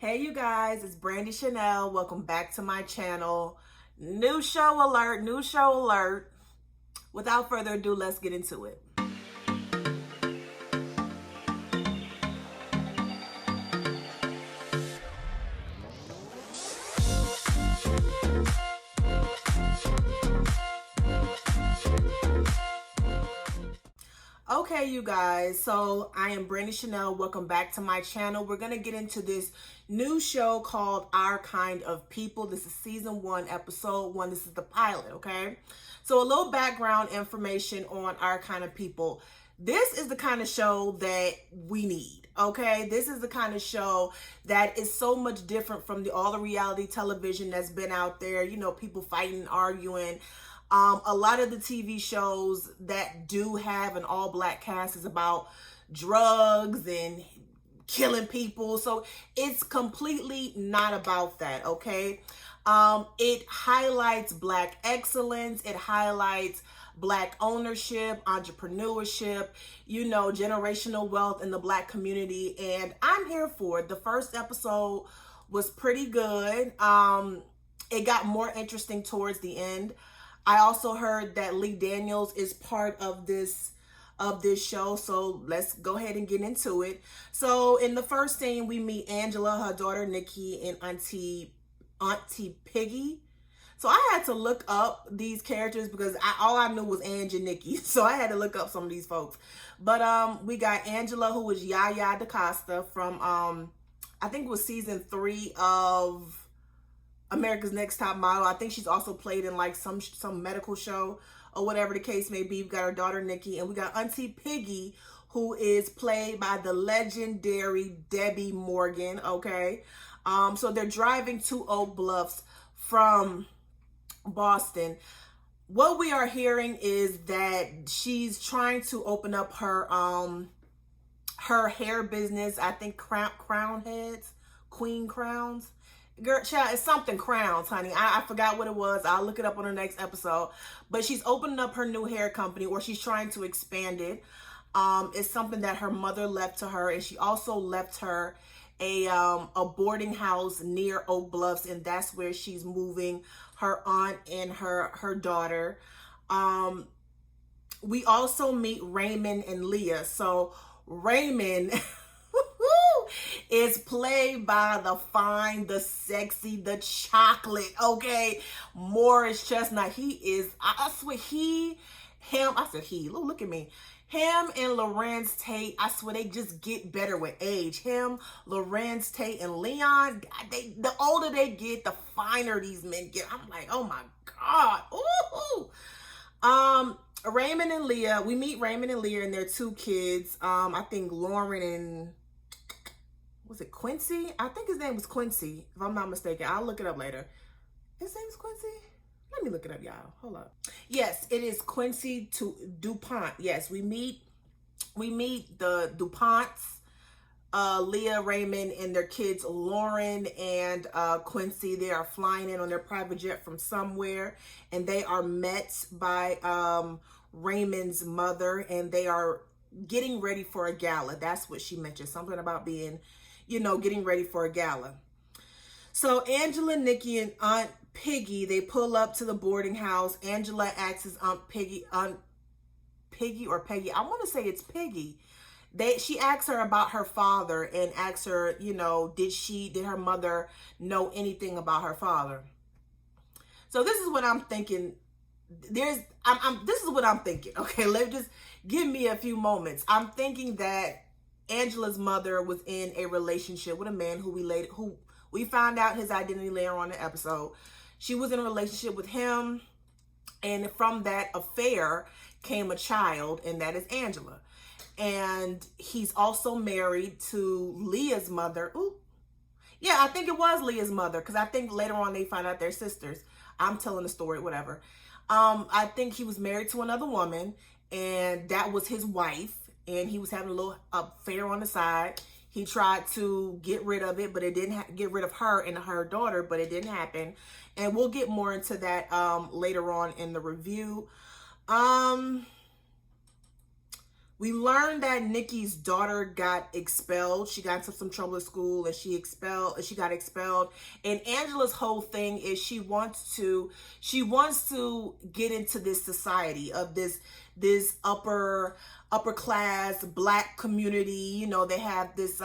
Hey you guys, it's Brandy Chanel. Welcome back to my channel. New show alert, new show alert. Without further ado, let's get into it. Okay, you guys, so I am Brandy Chanel. Welcome back to my channel. We're going to get into this new show called Our Kind of People. This is season 1, episode 1. This is the pilot, okay? So a little background information on Our Kind of People. This is the kind of show that we need, okay? This is the kind of show that is so much different from all the reality television that's been out there. You know, people fighting, arguing. A lot of the TV shows that do have an all-black cast is about drugs and killing people. So it's completely not about that, okay? It highlights Black excellence. It highlights Black ownership, entrepreneurship, you know, generational wealth in the Black community. And I'm here for it. The first episode was pretty good. It got more interesting towards the end. I also heard that Lee Daniels is part of this show, so let's go ahead and get into it. So in the first scene, we meet Angela, her daughter Nikki, and Auntie Piggy. So I had to look up these characters because all I knew was Ange and Nikki, so I had to look up some of these folks. But we got Angela, who was Yaya DaCosta from I think it was season 3 of America's Next Top Model. I think she's also played in like some medical show or whatever the case may be. We got her daughter Nikki, and we got Auntie Piggy, who is played by the legendary Debbie Morgan. Okay, so they're driving to Oak Bluffs from Boston. What we are hearing is that she's trying to open up her hair business. I think crown heads, queen crowns. Girl, child, it's something crowns, honey. I forgot what it was. I'll look it up on the next episode. But she's opening up her new hair company, or she's trying to expand it. It's something that her mother left to her, and she also left her a boarding house near Oak Bluffs, and that's where she's moving her aunt and her daughter. We also meet Raymond and Leah. So Raymond is played by the fine, the sexy, the chocolate, okay, Morris Chestnut. He is, I swear, look at me. Him and Lorenz Tate, I swear they just get better with age. Him, Lorenz Tate, and Leon, the older they get, the finer these men get. I'm like, oh my God. Ooh. Raymond and Leah, we meet Raymond and Leah and their 2 kids. I think Lauren and, was it Quincy? I think his name was Quincy, if I'm not mistaken. I'll look it up later. His name is Quincy? Let me look it up, y'all. Hold up. Yes, it is Quincy DuPont. Yes, we meet the DuPonts, Leah, Raymond, and their kids, Lauren and Quincy. They are flying in on their private jet from somewhere, and they are met by Raymond's mother, and they are getting ready for a gala. That's what she mentioned. Something about being, you know, getting ready for a gala. So Angela, Nikki, and Aunt Piggy, they pull up to the boarding house. Angela asks Aunt Piggy, I want to say it's Piggy. She asks her about her father and asks her, you know, did her mother know anything about her father? So this is what I'm thinking. This is what I'm thinking. Okay, just give me a few moments. I'm thinking that Angela's mother was in a relationship with a man who we found out his identity later on in the episode. She was in a relationship with him, and from that affair came a child, and that is Angela. And he's also married to Leah's mother. Ooh. Yeah, I think it was Leah's mother, because I think later on they find out they're sisters. I'm telling the story, whatever. I think he was married to another woman, and that was his wife, and he was having a little affair on the side. He tried to get rid of it, but it didn't get rid of her and her daughter, but it didn't happen. And we'll get more into that We learned that Nikki's daughter got expelled. She got into some trouble at school and she got expelled. And Angela's whole thing is she wants to get into this society of this upper class black community. You know, they have this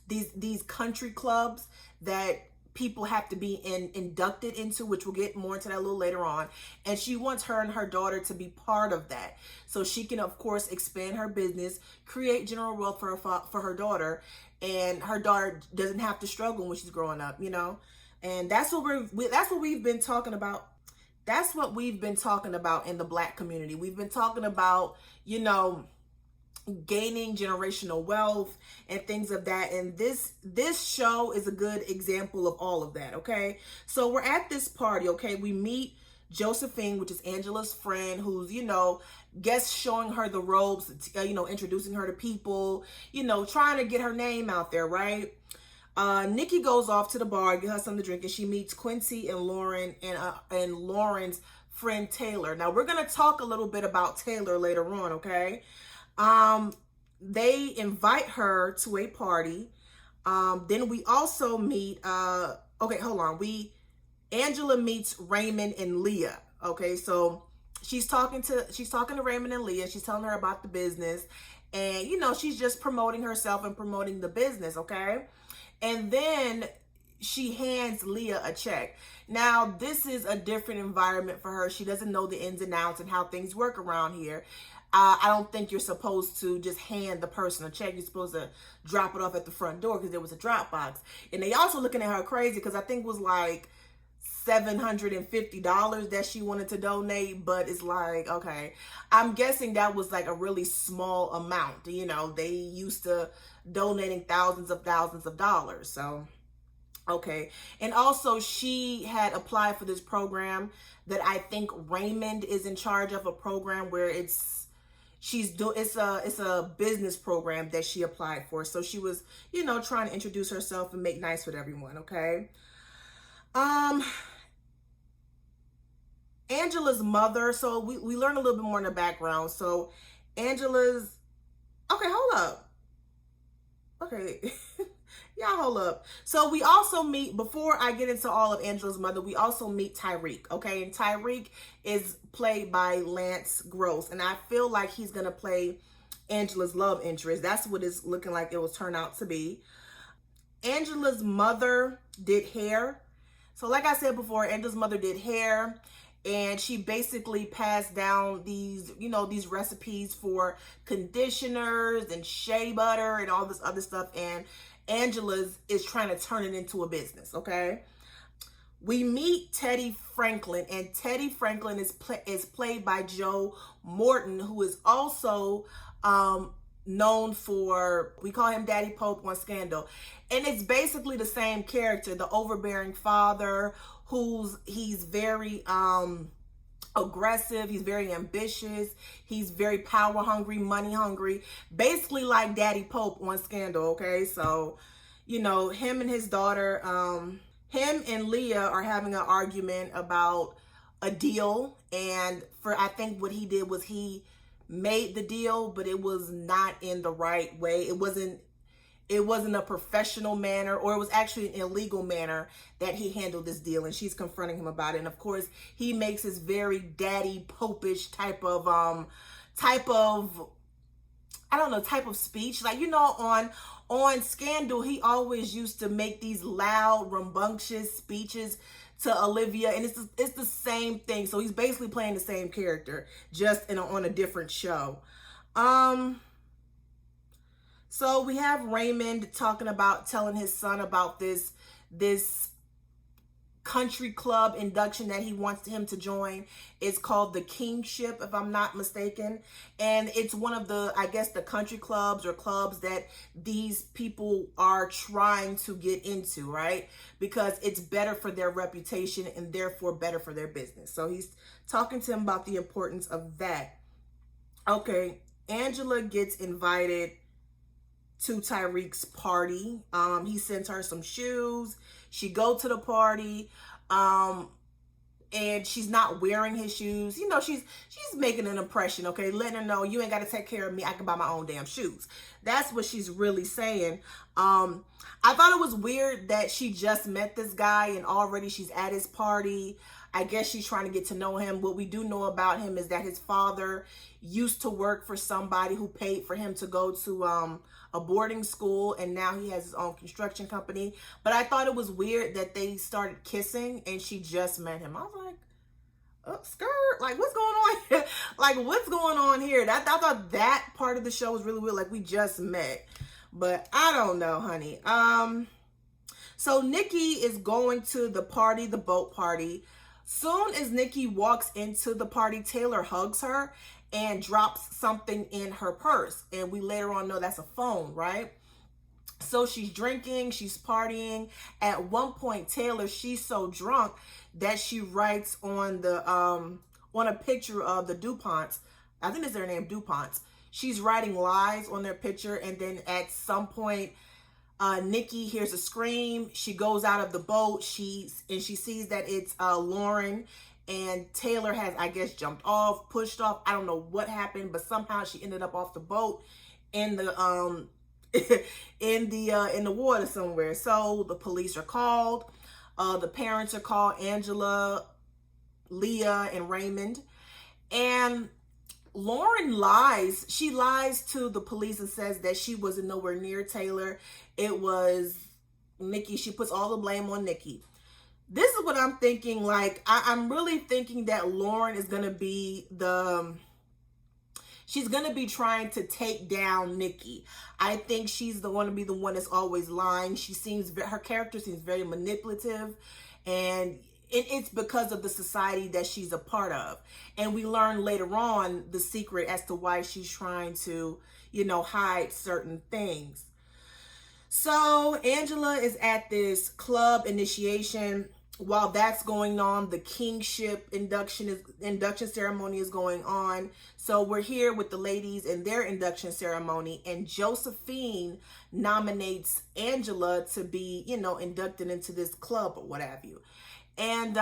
these country clubs that people have to be inducted into, which we'll get more into that a little later on. And she wants her and her daughter to be part of that, so she can, of course, expand her business, create general wealth for her daughter, and her daughter doesn't have to struggle when she's growing up, you know. And that's what we've been talking about. That's what we've been talking about in the black community. We've been talking about, you know, gaining generational wealth and things of that, and this show is a good example of all of that. Okay, so we're at this party. Okay, we meet Josephine, which is Angela's friend, who's, you know, guess showing her the ropes, you know, introducing her to people, you know, trying to get her name out there, right? Nikki goes off to the bar, get her something to drink, and she meets Quincy and Lauren and Lauren's friend Taylor. Now we're gonna talk a little bit about Taylor later on. Okay. They invite her to a party. Then we also meet, Angela meets Raymond and Leah. Okay, so she's talking to Raymond and Leah. She's telling her about the business, and, you know, she's just promoting herself and promoting the business. Okay. And then she hands Leah a check. Now, this is a different environment for her. She doesn't know the ins and outs and how things work around here. I don't think you're supposed to just hand the person a check. You're supposed to drop it off at the front door because there was a drop box. And they also looking at her crazy because I think it was like $750 that she wanted to donate. But it's like, okay, I'm guessing that was like a really small amount. You know, they used to donating thousands of dollars. So, okay. And also she had applied for this program that I think Raymond is in charge of, a program where it's a business program that she applied for. So she was, you know, trying to introduce herself and make nice with everyone. Okay. Angela's mother. So we learn a little bit more in the background. So Angela's, okay, hold up. Okay. Y'all hold up. So we also meet, before I get into all of Angela's mother, we also meet Tyreek, okay? And Tyreek is played by Lance Gross, and I feel like he's going to play Angela's love interest. That's what it's looking like it will turn out to be. Angela's mother did hair. So like I said before, Angela's mother did hair, and she basically passed down these, you know, these recipes for conditioners and shea butter and all this other stuff, and Angela's is trying to turn it into a business. Okay. We meet Teddy Franklin, and Teddy Franklin is played by Joe Morton, who is also known for, we call him Daddy Pope on Scandal. And it's basically the same character, the overbearing father he's very aggressive, he's very ambitious, he's very power hungry, money hungry, basically like Daddy Pope on Scandal. Okay, so, you know, him and his daughter, him and Leah are having an argument about a deal, and I think what he did was he made the deal, but it was not in the right way. It wasn't a professional manner, or it was actually an illegal manner that he handled this deal, and she's confronting him about it. And of course, he makes his very Daddy Popish type of speech. Like, you know, on Scandal, he always used to make these loud, rambunctious speeches to Olivia, and it's the same thing. So he's basically playing the same character, just on a different show. So we have Raymond telling his son about this country club induction that he wants him to join. It's called the Kingship, if I'm not mistaken. And it's one of the, I guess, the country clubs or clubs that these people are trying to get into, right? Because it's better for their reputation and therefore better for their business. So he's talking to him about the importance of that. Okay, Angela gets invited to Tyreek's party. He sends her some shoes. She go to the party. and she's not wearing his shoes. You know, she's making an impression, okay? Letting her know, you ain't got to take care of me. I can buy my own damn shoes. That's what she's really saying. I thought it was weird that she just met this guy and already she's at his party. I guess she's trying to get to know him. What we do know about him is that his father used to work for somebody who paid for him to go to a boarding school, and now he has his own construction company. But I thought it was weird that they started kissing and she just met him. I was like, oh, skirt, like what's going on here? Like what's going on here? I thought that part of the show was really weird, like we just met. But I don't know, honey. So Nikki is going to the party, the boat party. Soon as Nikki walks into the party, Taylor hugs her and drops something in her purse. And we later on know that's a phone, right? So she's drinking, she's partying. At one point, Taylor, she's so drunk that she writes on the on a picture of the DuPonts. I think it's their name, DuPonts. She's writing lies on their picture, and then at some point, Nikki hears a scream. She goes out of the boat. She sees that it's Lauren, and Taylor has, I guess, jumped off, pushed off. I don't know what happened, but somehow she ended up off the boat in the in the water somewhere. So the police are called. The parents are called, Angela, Leah, and Raymond, and Lauren lies. She lies to the police and says that she wasn't nowhere near Taylor. It was Nikki. She puts all the blame on Nikki. This is what I'm thinking. Like, I'm really thinking that Lauren is going to be she's going to be trying to take down Nikki. I think she's going to be the one that's always lying. Her character seems very manipulative, and it's because of the society that she's a part of. And we learn later on the secret as to why she's trying to, you know, hide certain things. So Angela is at this club initiation. While that's going on, the kingship induction ceremony is going on. So we're here with the ladies in their induction ceremony, and Josephine nominates Angela to be, you know, inducted into this club or what have you. And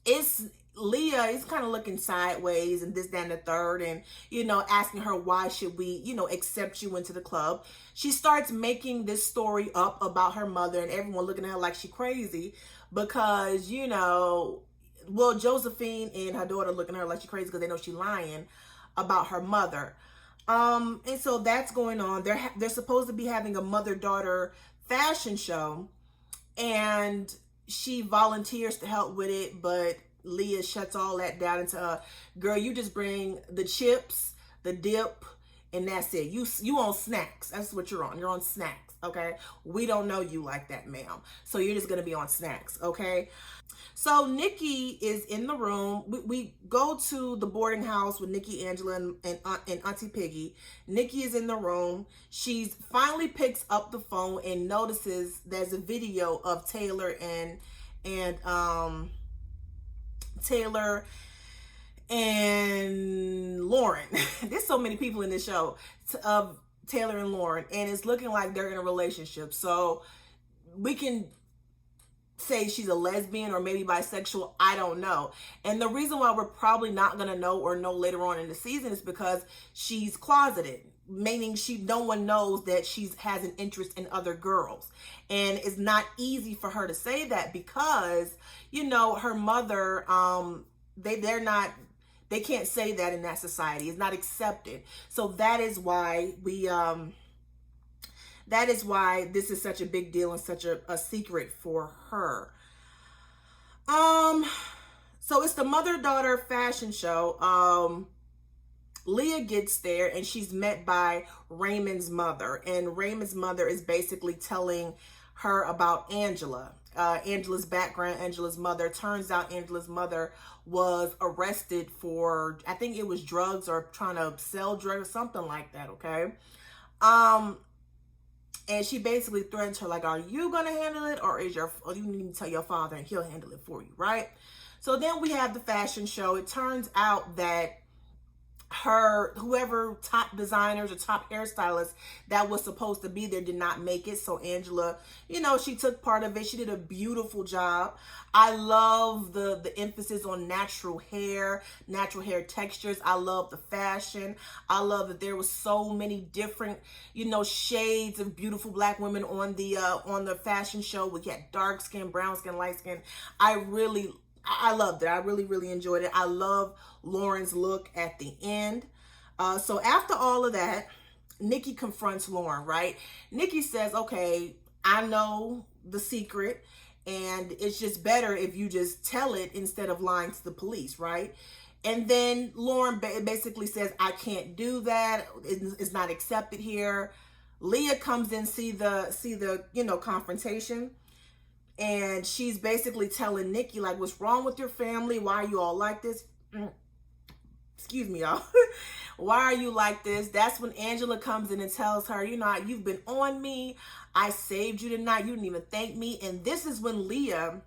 it's Leah is kind of looking sideways and this, that, and the third, and, you know, asking her, why should we, you know, accept you into the club? She starts making this story up about her mother, and everyone looking at her like she crazy because, you know, well, Josephine and her daughter looking at her like she crazy because they know she's lying about her mother. And so that's going on. They're supposed to be having a mother-daughter fashion show, and she volunteers to help with it, but Leah shuts all that down into, girl, you just bring the chips, the dip, and that's it. You on snacks. That's what you're on. You're on snacks, okay? We don't know you like that, ma'am. So you're just going to be on snacks, okay? So Nikki is in the room. We go to the boarding house with Nikki, Angela, and Auntie Piggy. Nikki is in the room. She finally picks up the phone and notices there's a video of Taylor and Lauren. There's so many people in this show of Taylor and Lauren, and it's looking like they're in a relationship. So we can say she's a lesbian or maybe bisexual. I don't know. And the reason why we're probably not going to know or know later on in the season is because she's closeted, meaning no one knows that she has an interest in other girls. And it's not easy for her to say that because, you know, her mother, they can't say that in that society. It's not accepted. So that is why this is such a big deal and such a secret for her. So it's the mother-daughter fashion show. Leah gets there and she's met by Raymond's mother. And Raymond's mother is basically telling her about Angela. Angela's background, Angela's mother. Turns out Angela's mother was arrested for, I think it was drugs or trying to sell drugs or something like that, okay? And she basically threatens her, like, are you going to handle it, or you need to tell your father and he'll handle it for you, right? So then we have the fashion show. It turns out that whoever top designers or top hairstylists that was supposed to be there did not make it. So Angela, she took part of it. She did a beautiful job. I love the emphasis on natural hair textures. I love the fashion. I love that there was so many different, shades of beautiful black women on the fashion show. We had dark skin, brown skin, light skin. I loved it. I really, really enjoyed it. I love Lauren's look at the end. So after all of that, Nikki confronts Lauren, right? Nikki says, okay, I know the secret, and it's just better if you just tell it instead of lying to the police, right? And then Lauren basically says, I can't do that. It's not accepted here. Leah comes in, see the confrontation. And she's basically telling Nikki, like, what's wrong with your family? Why are you all like this? Excuse me, y'all. Why are you like this? That's when Angela comes in and tells her, you've been on me. I saved you tonight. You didn't even thank me. And this is when Leah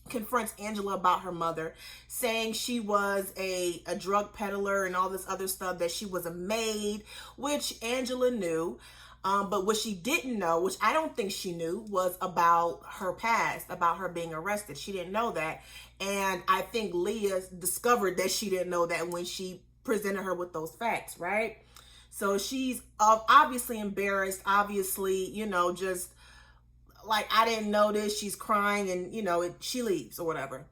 confronts Angela about her mother, saying she was a drug peddler and all this other stuff, that she was a maid, which Angela knew. But what she didn't know, which I don't think she knew, was about her past, about her being arrested. She didn't know that. And I think Leah discovered that she didn't know that when she presented her with those facts, right? So she's obviously embarrassed, obviously, just like, I didn't know this. She's crying and, she leaves or whatever.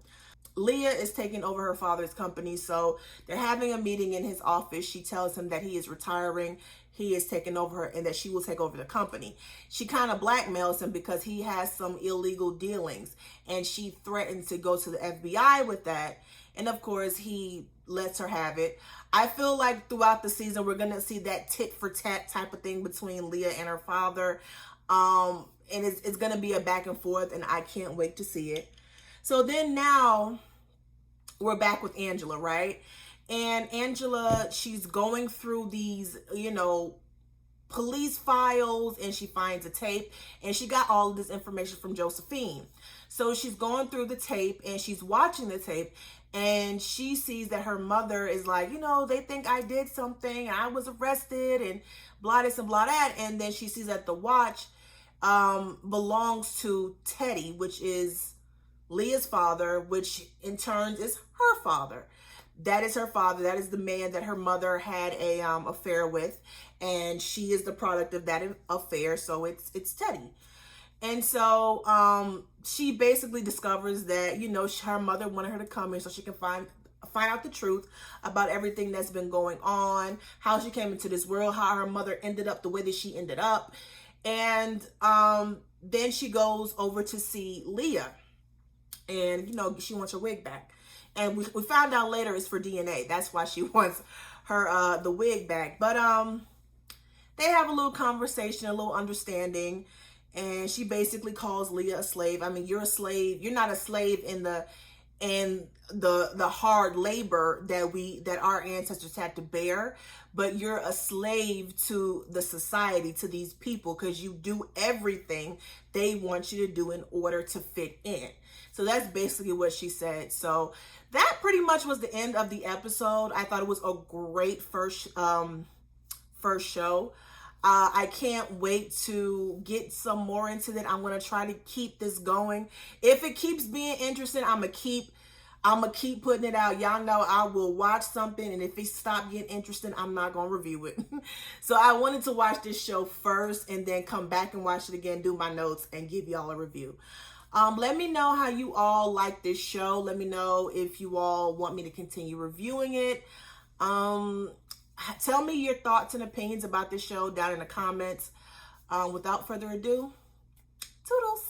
Leah is taking over her father's company, so they're having a meeting in his office. She tells him that he is retiring, he is taking over her, and that she will take over the company. She kind of blackmails him because he has some illegal dealings, and she threatens to go to the FBI with that. And of course, he lets her have it. I feel like throughout the season, we're going to see that tit for tat type of thing between Leah and her father. And it's going to be a back and forth, and I can't wait to see it. So then now we're back with Angela, right? And Angela, she's going through these, police files, and she finds a tape, and she got all of this information from Josephine. So she's going through the tape, and she's watching the tape, and she sees that her mother is like, they think I did something, I was arrested, and blah this and blah that. And then she sees that the watch belongs to Teddy, which is Leah's father, which in turn is her father. That is her father. That is the man that her mother had a affair with, and she is the product of that affair. So it's Teddy. And so she basically discovers that her mother wanted her to come here so she can find out the truth about everything that's been going on, how she came into this world, how her mother ended up the way that she ended up. And then she goes over to see Leah, and she wants her wig back. And we found out later it's for DNA. That's why she wants her the wig back. But they have a little conversation, a little understanding, and she basically calls Leah a slave. I mean, you're a slave. You're not a slave in the hard labor that our ancestors had to bear, but you're a slave to the society, to these people, because you do everything they want you to do in order to fit in. So that's basically what she said. So that pretty much was the end of the episode. I thought it was a great first show. I can't wait to get some more into that. I'm going to try to keep this going. If it keeps being interesting, I'm going to keep putting it out. Y'all know I will watch something, and if it stops getting interesting, I'm not going to review it. So I wanted to watch this show first and then come back and watch it again, do my notes, and give y'all a review. Let me know how you all like this show. Let me know if you all want me to continue reviewing it. Tell me your thoughts and opinions about this show down in the comments. Without further ado, toodles.